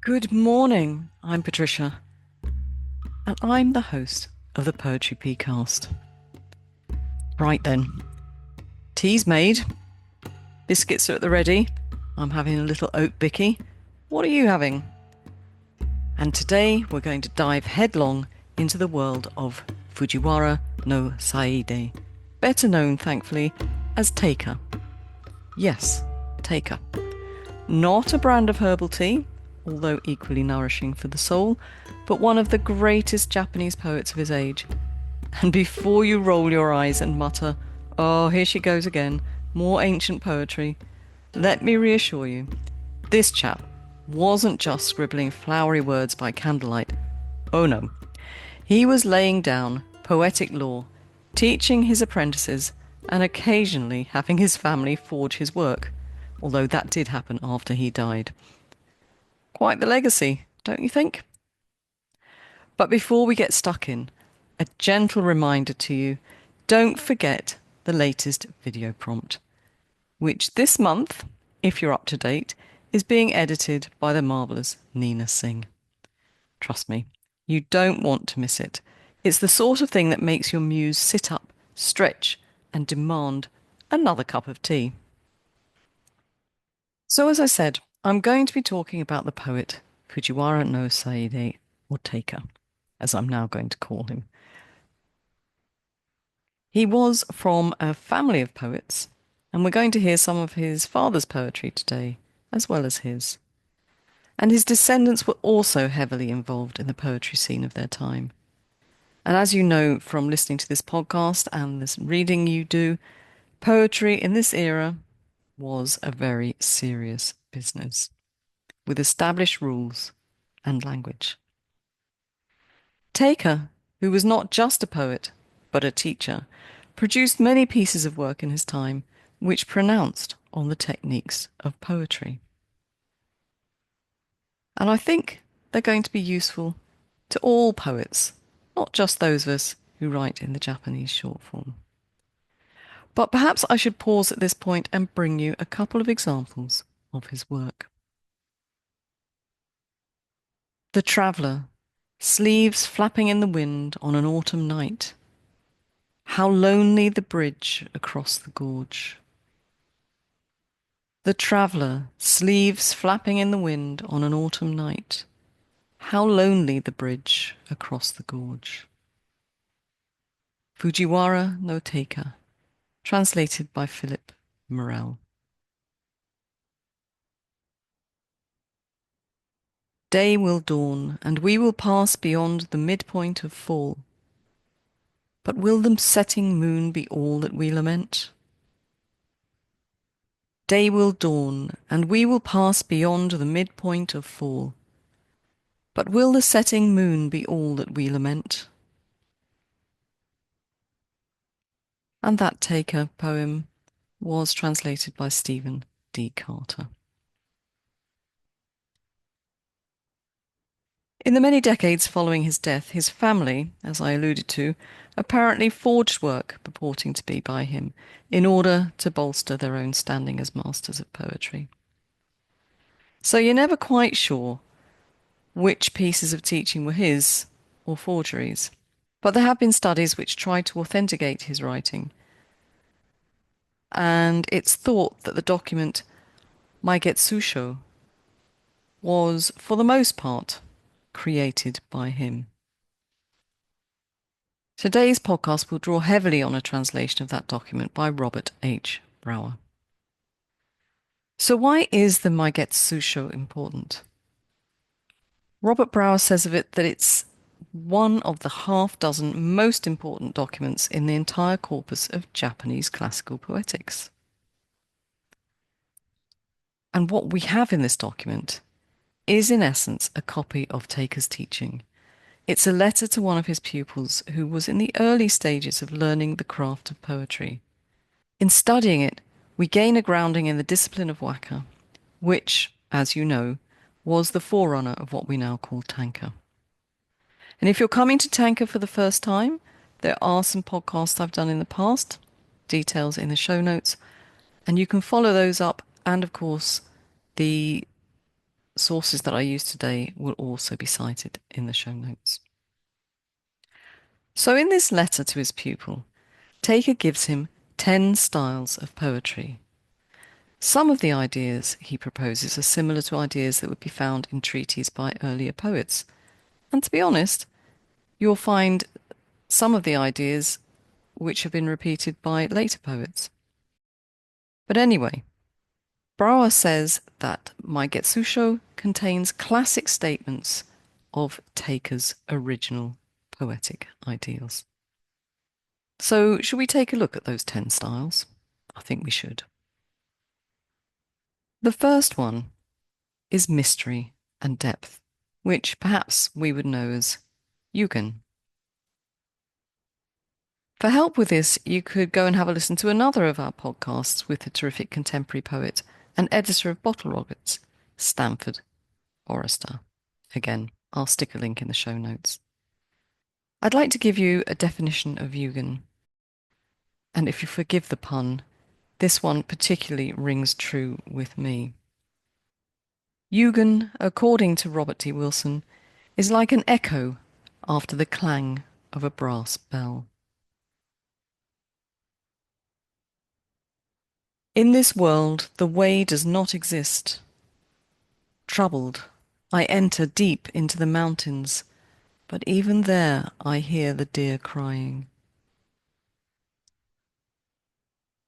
Good morning. I'm Patricia, and I'm the host of the Poetry Pcast. Right then, tea's made, biscuits are at the ready. I'm having a little oat bicky. What are you having? And today we're going to dive headlong into the world of Fujiwara no Saide, better known, thankfully, as Teika. Yes, Teika. Not a brand of herbal tea, although equally nourishing for the soul, but one of the greatest Japanese poets of his age. And before you roll your eyes and mutter, "Oh, here she goes again, more ancient poetry," let me reassure you, this chap wasn't just scribbling flowery words by candlelight. Oh no. He was laying down poetic lore, teaching his apprentices, and occasionally having his family forge his work, although that did happen after he died. Quite the legacy, don't you think? But before we get stuck in, a gentle reminder to you, don't forget the latest video prompt, which this month, if you're up to date, is being edited by the marvellous Neena Singh. Trust me, you don't want to miss it. It's the sort of thing that makes your muse sit up, stretch, and demand another cup of tea. So as I said, I'm going to be talking about the poet Fujiwara no Saide, or Teika, as I'm now going to call him. He was from a family of poets, and we're going to hear some of his father's poetry today, as well as his. And his descendants were also heavily involved in the poetry scene of their time. And as you know from listening to this podcast and this reading you do, poetry in this era was a very serious business, with established rules and language. Teika, who was not just a poet, but a teacher, produced many pieces of work in his time which pronounced on the techniques of poetry. And I think they're going to be useful to all poets, not just those of us who write in the Japanese short form. But perhaps I should pause at this point and bring you a couple of examples of his work. The Traveller, sleeves flapping in the wind on an autumn night. How lonely the bridge across the gorge. The Traveller, sleeves flapping in the wind on an autumn night. How lonely the bridge across the gorge. Fujiwara no Teika, translated by Philip Morel. Day will dawn, and we will pass beyond the midpoint of fall. But will the setting moon be all that we lament? Day will dawn, and we will pass beyond the midpoint of fall. But will the setting moon be all that we lament? And that Teika poem was translated by Stephen D. Carter. In the many decades following his death, his family, as I alluded to, apparently forged work purporting to be by him in order to bolster their own standing as masters of poetry. So you're never quite sure which pieces of teaching were his or forgeries. But there have been studies which tried to authenticate his writing, and it's thought that the document Maigetsusho was, for the most part, created by him. Today's podcast will draw heavily on a translation of that document by Robert H. Brower. So why is the Maigetsusho important? Robert Brower says of it that it's one of the half-dozen most important documents in the entire corpus of Japanese classical poetics. And what we have in this document is, in essence, a copy of Teika's teaching. It's a letter to one of his pupils who was in the early stages of learning the craft of poetry. In studying it, we gain a grounding in the discipline of waka, which, as you know, was the forerunner of what we now call tanka. And if you're coming to tanka for the first time, there are some podcasts I've done in the past, details in the show notes, and you can follow those up, and of course, the sources that I use today will also be cited in the show notes. So in this letter to his pupil, Teika gives him 10 styles of poetry. Some of the ideas he proposes are similar to ideas that would be found in treatises by earlier poets. And to be honest, you'll find some of the ideas which have been repeated by later poets. But anyway, Brower says that My Getsusho contains classic statements of Teika's original poetic ideals. So, should we take a look at those 10 styles? I think we should. The first one is mystery and depth, which perhaps we would know as Yugen. For help with this, you could go and have a listen to another of our podcasts with the terrific contemporary poet and editor of Bottle Rockets, Stanford Forrester. Again, I'll stick a link in the show notes. I'd like to give you a definition of Yugen. And if you forgive the pun, this one particularly rings true with me. Yugen, according to Robert T. Wilson, is like an echo after the clang of a brass bell. In this world, the way does not exist. Troubled, I enter deep into the mountains, but even there I hear the deer crying.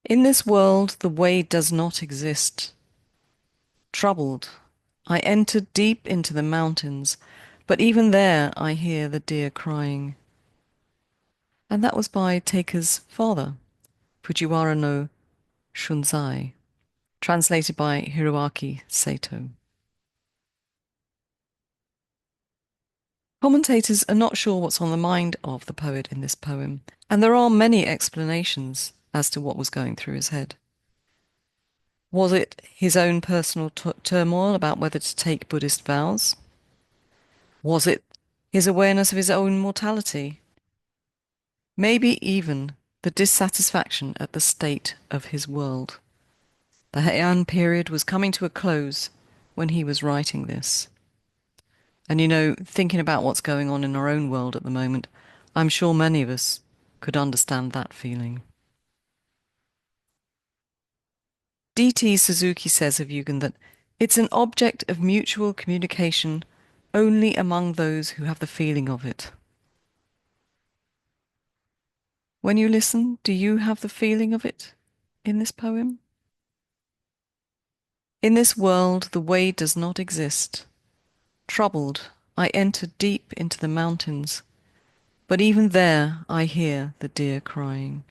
In this world, the way does not exist. Troubled, I enter deep into the mountains, but even there I hear the deer crying. And that was by Teika's father, Fujiwara no Shunzai, translated by Hiroaki Sato. Commentators are not sure what's on the mind of the poet in this poem, and there are many explanations as to what was going through his head. Was it his own personal turmoil about whether to take Buddhist vows? Was it his awareness of his own mortality? Maybe even the dissatisfaction at the state of his world. The Heian period was coming to a close when he was writing this. And thinking about what's going on in our own world at the moment, I'm sure many of us could understand that feeling. D.T. Suzuki says of Yugen that it's an object of mutual communication only among those who have the feeling of it. When you listen, do you have the feeling of it in this poem? In this world, the way does not exist. Troubled, I enter deep into the mountains, but even there I hear the deer crying.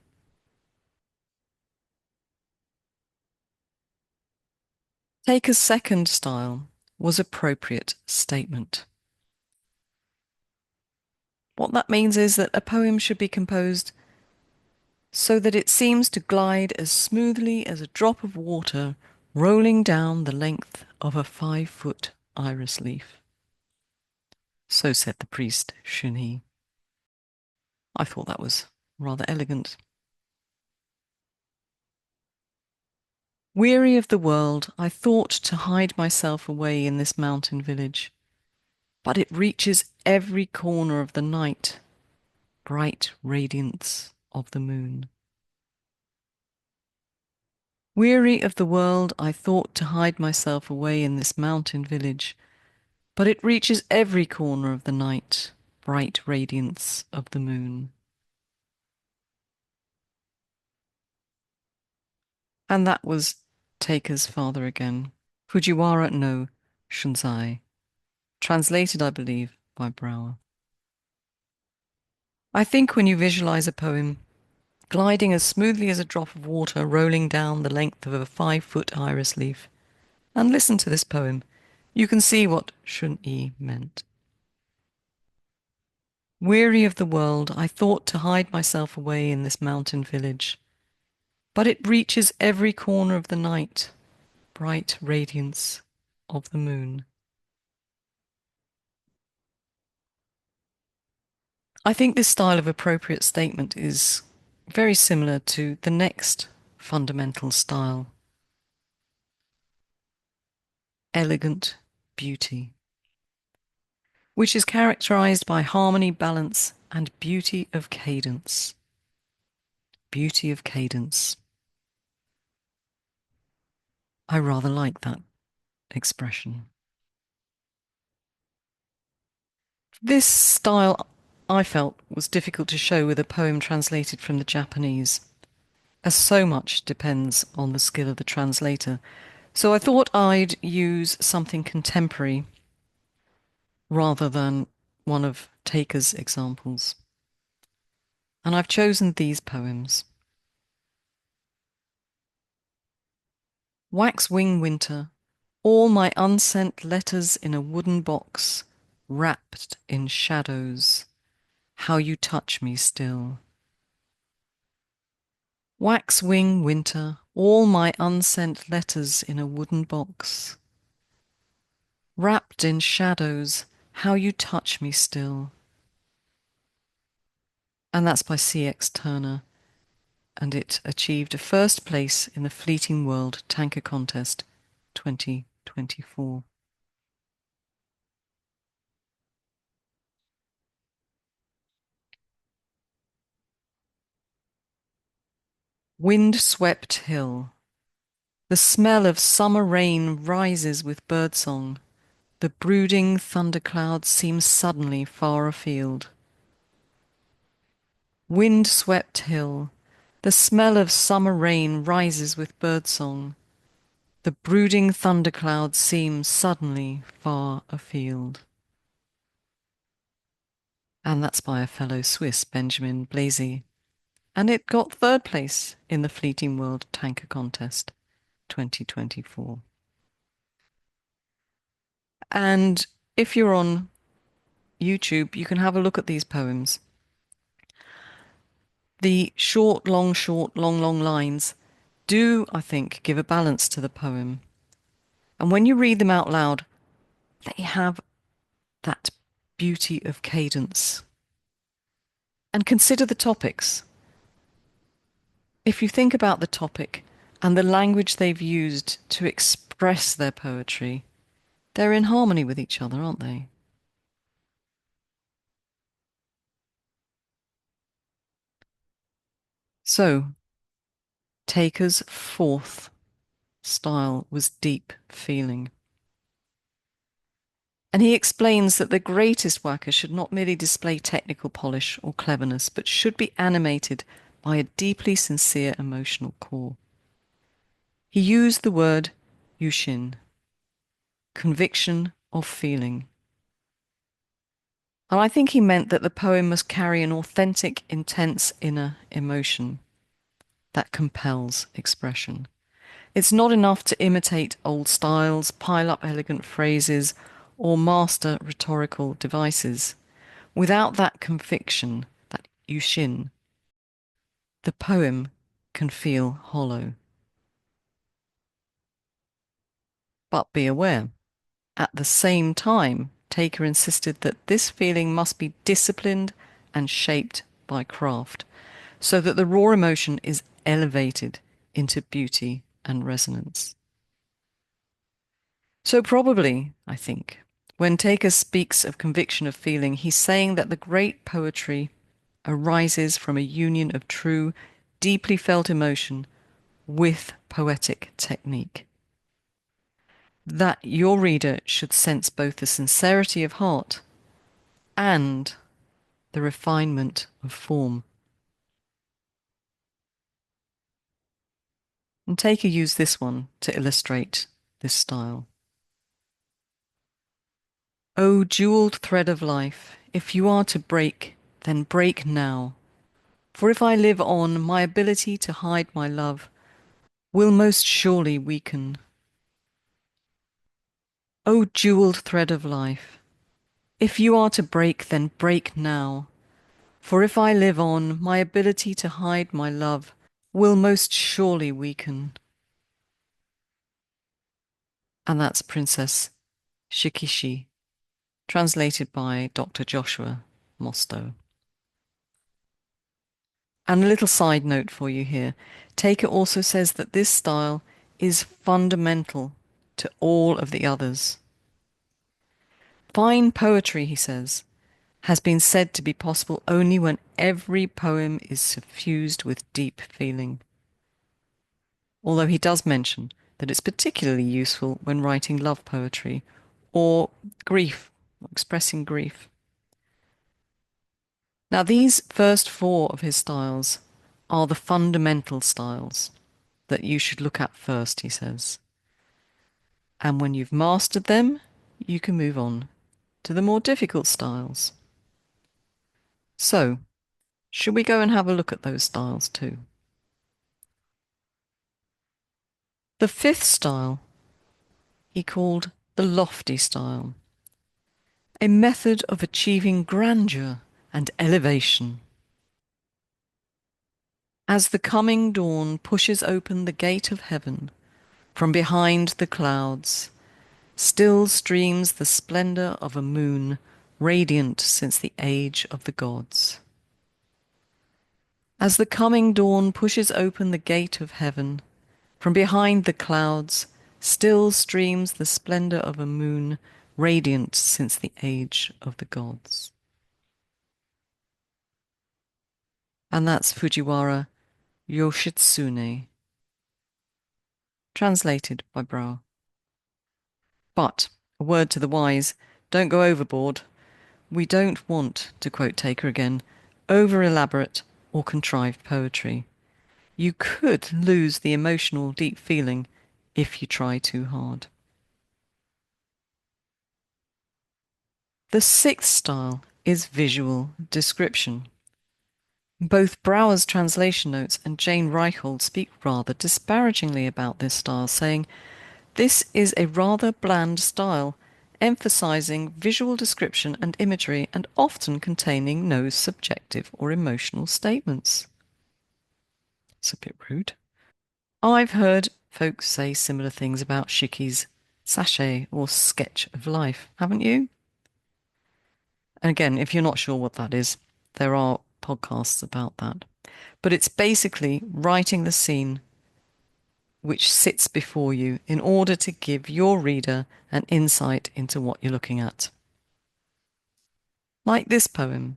Teika's second style was appropriate statement. What that means is that a poem should be composed so that it seems to glide as smoothly as a drop of water rolling down the length of a 5-foot iris leaf. So said the priest Shunhei. I thought that was rather elegant. Weary of the world, I thought to hide myself away in this mountain village, but it reaches every corner of the night, bright radiance of the moon. Weary of the world, I thought to hide myself away in this mountain village, but it reaches every corner of the night, bright radiance of the moon. And that was Teika's father again, Fujiwara no Shunzai, translated, I believe, by Brower. I think when you visualize a poem gliding as smoothly as a drop of water rolling down the length of a 5-foot iris leaf, and listen to this poem, you can see what Shun'yi meant. Weary of the world, I thought to hide myself away in this mountain village, but it reaches every corner of the night, bright radiance of the moon. I think this style of appropriate statement is very similar to the next fundamental style. Elegant beauty, which is characterized by harmony, balance, and beauty of cadence. Beauty of cadence. I rather like that expression. This style, I felt, was difficult to show with a poem translated from the Japanese, as so much depends on the skill of the translator. So I thought I'd use something contemporary rather than one of Teika's examples. And I've chosen these poems. Wax wing winter, all my unsent letters in a wooden box, wrapped in shadows, how you touch me still. Wax wing winter, all my unsent letters in a wooden box, wrapped in shadows, how you touch me still. And that's by C.X. Turner, and it achieved a first place in the Fleeting World Tanka Contest 2024. Wind-swept hill. The smell of summer rain rises with birdsong. The brooding thundercloud seems suddenly far afield. Wind-swept hill. The smell of summer rain rises with birdsong. The brooding thundercloud seems suddenly far afield. And that's by a fellow Swiss, Benjamin Blazy. And it got third place in the Fleeting World Tanker Contest 2024. And if you're on YouTube, you can have a look at these poems. The short, long, long lines do, I think, give a balance to the poem. And when you read them out loud, they have that beauty of cadence. And consider the topics. If you think about the topic and the language they've used to express their poetry, they're in harmony with each other, aren't they? So, Teika's fourth style was deep feeling. And he explains that the greatest waka should not merely display technical polish or cleverness, but should be animated by a deeply sincere emotional core. He used the word ushin, conviction of feeling. And I think he meant that the poem must carry an authentic, intense inner emotion that compels expression. It's not enough to imitate old styles, pile up elegant phrases, or master rhetorical devices. Without that conviction, that ushin, the poem can feel hollow. But be aware, at the same time, Taker insisted that this feeling must be disciplined and shaped by craft, so that the raw emotion is elevated into beauty and resonance. So probably, I think, when Taker speaks of conviction of feeling, he's saying that the great poetry arises from a union of true, deeply felt emotion with poetic technique. That your reader should sense both the sincerity of heart and the refinement of form. And Taker used this one to illustrate this style. O jeweled thread of life, if you are to break, then break now. For if I live on, my ability to hide my love will most surely weaken. O jeweled thread of life, if you are to break, then break now. For if I live on, my ability to hide my love will most surely weaken. And that's Princess Shikishi, translated by Dr. Joshua Mostow. And a little side note for you here. Taker also says that this style is fundamental to all of the others. Fine poetry, he says, has been said to be possible only when every poem is suffused with deep feeling. Although he does mention that it's particularly useful when writing love poetry or grief, expressing grief. Now, these first four of his styles are the fundamental styles that you should look at first, he says. And when you've mastered them, you can move on to the more difficult styles. So, should we go and have a look at those styles too? The fifth style he called the lofty style, a method of achieving grandeur and elevation. As the coming dawn pushes open the gate of heaven, from behind the clouds, still streams the splendor of a moon radiant since the age of the gods. As the coming dawn pushes open the gate of heaven, from behind the clouds still streams the splendor of a moon radiant since the age of the gods. And that's Fujiwara Yoshitsune, translated by Brower. But, a word to the wise, don't go overboard. We don't want, to quote Teika again, over-elaborate or contrived poetry. You could lose the emotional deep feeling if you try too hard. The sixth style is visual description. Both Brower's translation notes and Jane Reichhold speak rather disparagingly about this style, saying, "This is a rather bland style, emphasizing visual description and imagery and often containing no subjective or emotional statements." It's a bit rude. I've heard folks say similar things about Shiki's sachet or sketch of life, haven't you? And again, if you're not sure what that is, there are podcasts about that. But it's basically writing the scene which sits before you in order to give your reader an insight into what you're looking at. Like this poem.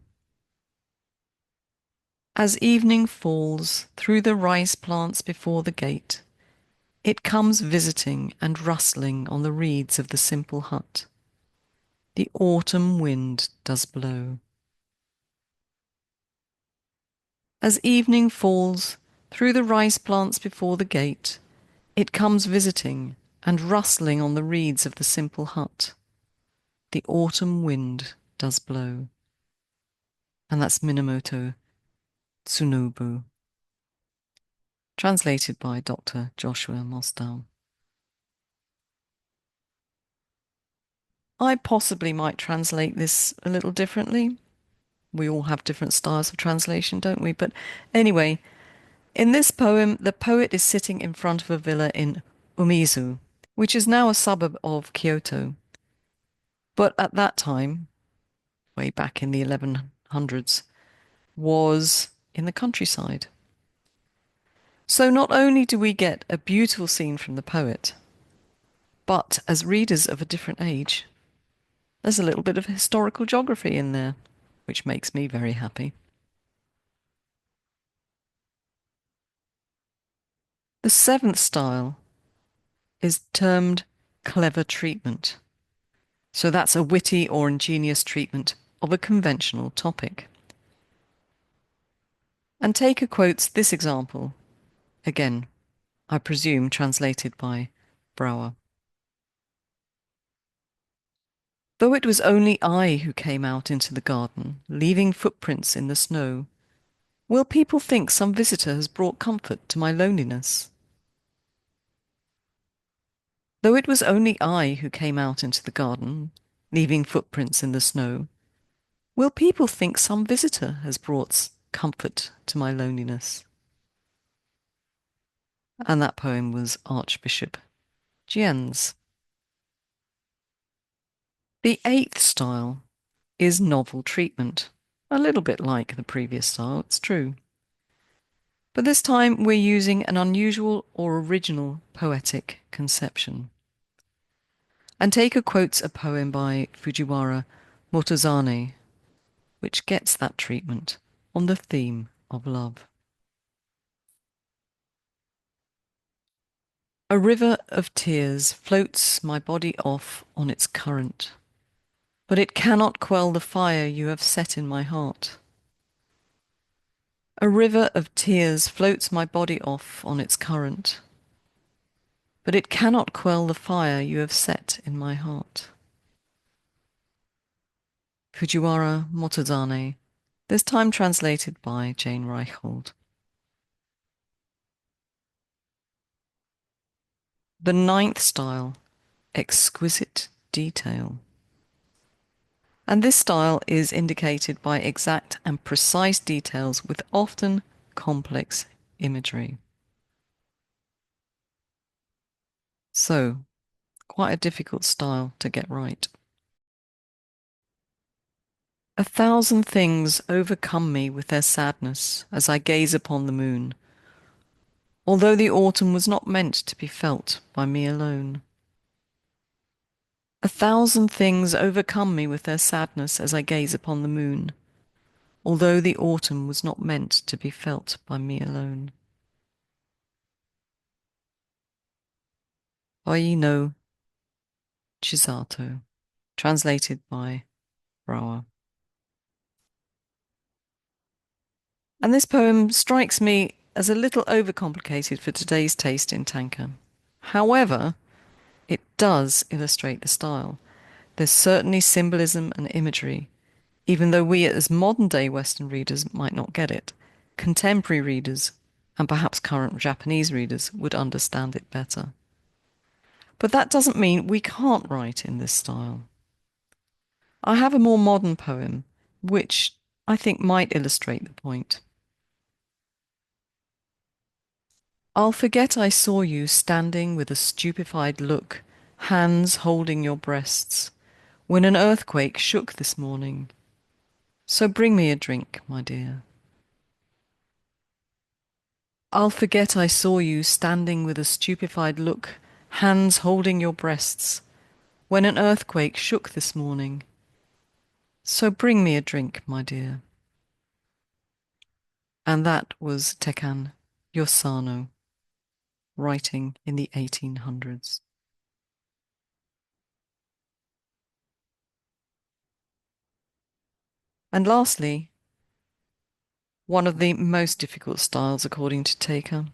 As evening falls through the rice plants before the gate, it comes visiting and rustling on the reeds of the simple hut. The autumn wind does blow. As evening falls through the rice plants before the gate, it comes visiting and rustling on the reeds of the simple hut. The autumn wind does blow. And that's Minamoto Tsunobu, translated by Dr. Joshua Mosdown. I possibly might translate this a little differently. We all have different styles of translation, don't we? But anyway, in this poem, the poet is sitting in front of a villa in Umizu, which is now a suburb of Kyoto. But at that time, way back in the 1100s, was in the countryside. So not only do we get a beautiful scene from the poet, but as readers of a different age, there's a little bit of historical geography in there, which makes me very happy. The seventh style is termed clever treatment. So that's a witty or ingenious treatment of a conventional topic. And Teika quotes this example, again, I presume translated by Brower. Though it was only I who came out into the garden, leaving footprints in the snow, will people think some visitor has brought comfort to my loneliness? Though it was only I who came out into the garden, leaving footprints in the snow, will people think some visitor has brought comfort to my loneliness? And that poem was Archbishop Jian's. The eighth style is novel treatment, a little bit like the previous style, it's true. But this time we're using an unusual or original poetic conception. And Teika quotes a poem by Fujiwara, Motozane, which gets that treatment on the theme of love. A river of tears floats my body off on its current, but it cannot quell the fire you have set in my heart. A river of tears floats my body off on its current, but it cannot quell the fire you have set in my heart. Fujiwara Motozane, this time translated by Jane Reichold. The ninth style, exquisite detail. And this style is indicated by exact and precise details with often complex imagery. So, quite a difficult style to get right. 1,000 things overcome me with their sadness as I gaze upon the moon, although the autumn was not meant to be felt by me alone. 1,000 things overcome me with their sadness as I gaze upon the moon, although the autumn was not meant to be felt by me alone. Oi no Chisato, translated by Brawa. And this poem strikes me as a little overcomplicated for today's taste in tanka. However, it does illustrate the style. There's certainly symbolism and imagery, even though we as modern-day Western readers might not get it. Contemporary readers, and perhaps current Japanese readers, would understand it better. But that doesn't mean we can't write in this style. I have a more modern poem, which I think might illustrate the point. I'll forget I saw you standing with a stupefied look, hands holding your breasts, when an earthquake shook this morning. So bring me a drink, my dear. I'll forget I saw you standing with a stupefied look, hands holding your breasts, when an earthquake shook this morning. So bring me a drink, my dear. And that was Tekan Yosano, writing in the 1800s. And lastly, one of the most difficult styles according to Teika,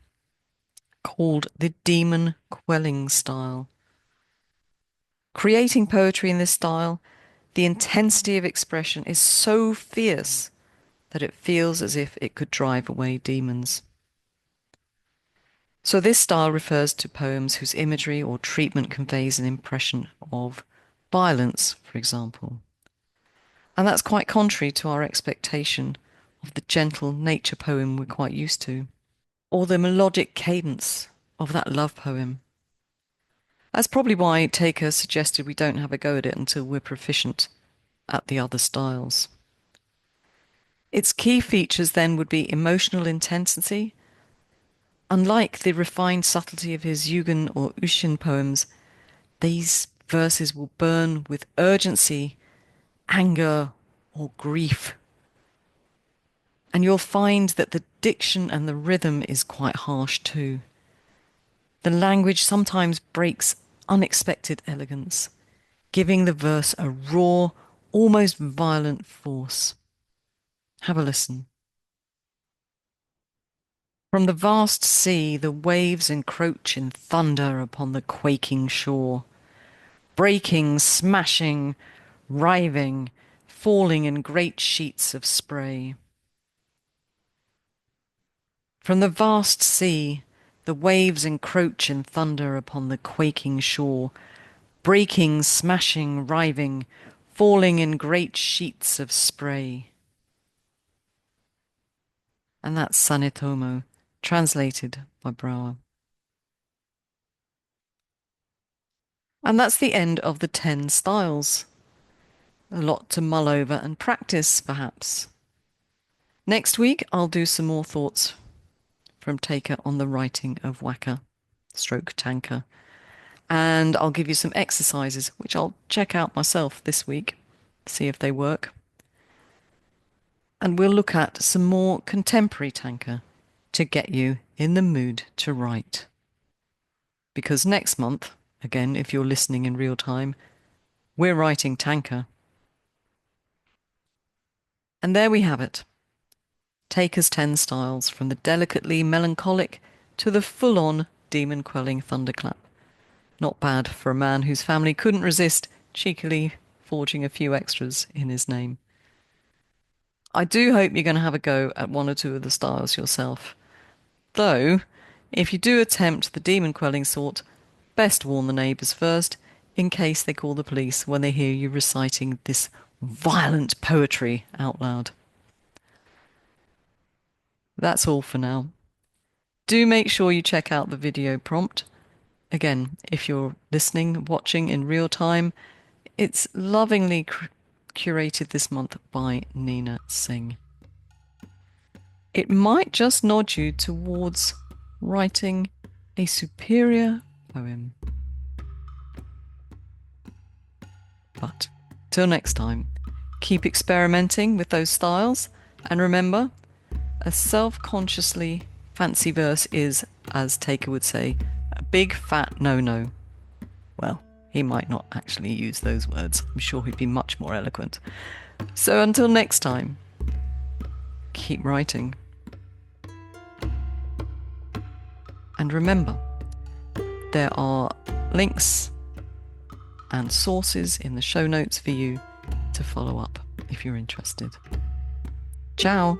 called the demon quelling style. Creating poetry in this style, the intensity of expression is so fierce that it feels as if it could drive away demons. So this style refers to poems whose imagery or treatment conveys an impression of violence, for example. And that's quite contrary to our expectation of the gentle nature poem we're quite used to, or the melodic cadence of that love poem. That's probably why Teika suggested we don't have a go at it until we're proficient at the other styles. Its key features then would be emotional intensity. Unlike the refined subtlety of his yugen or ushin poems, these verses will burn with urgency, anger, or grief. And you'll find that the diction and the rhythm is quite harsh too. The language sometimes breaks unexpected elegance, giving the verse a raw, almost violent force. Have a listen. From the vast sea, the waves encroach in thunder upon the quaking shore, breaking, smashing, riving, falling in great sheets of spray. From the vast sea, the waves encroach in thunder upon the quaking shore, breaking, smashing, riving, falling in great sheets of spray. And that's Sanetomo, translated by Brower. And that's the end of the 10 styles. A lot to mull over and practice, perhaps. Next week, I'll do some more thoughts from Teika on the writing of waka, stroke tanka. And I'll give you some exercises, which I'll check out myself this week, see if they work. And we'll look at some more contemporary tanka to get you in the mood to write. Because next month, again, if you're listening in real time, we're writing tanka. And there we have it. Teika's 10 styles, from the delicately melancholic to the full-on demon-quelling thunderclap. Not bad for a man whose family couldn't resist cheekily forging a few extras in his name. I do hope you're going to have a go at one or two of the styles yourself. Though, if you do attempt the demon-quelling sort, best warn the neighbours first, in case they call the police when they hear you reciting this violent poetry out loud. That's all for now. Do make sure you check out the video prompt. Again, if you're listening, watching in real time, it's lovingly curated this month by Neena Singh. It might just nod you towards writing a superior poem. But till next time, keep experimenting with those styles, and remember, a self-consciously fancy verse is, as Teika would say, a big fat no-no. Well, he might not actually use those words. I'm sure he'd be much more eloquent. So until next time, keep writing. And remember, there are links and sources in the show notes for you to follow up if you're interested. Ciao!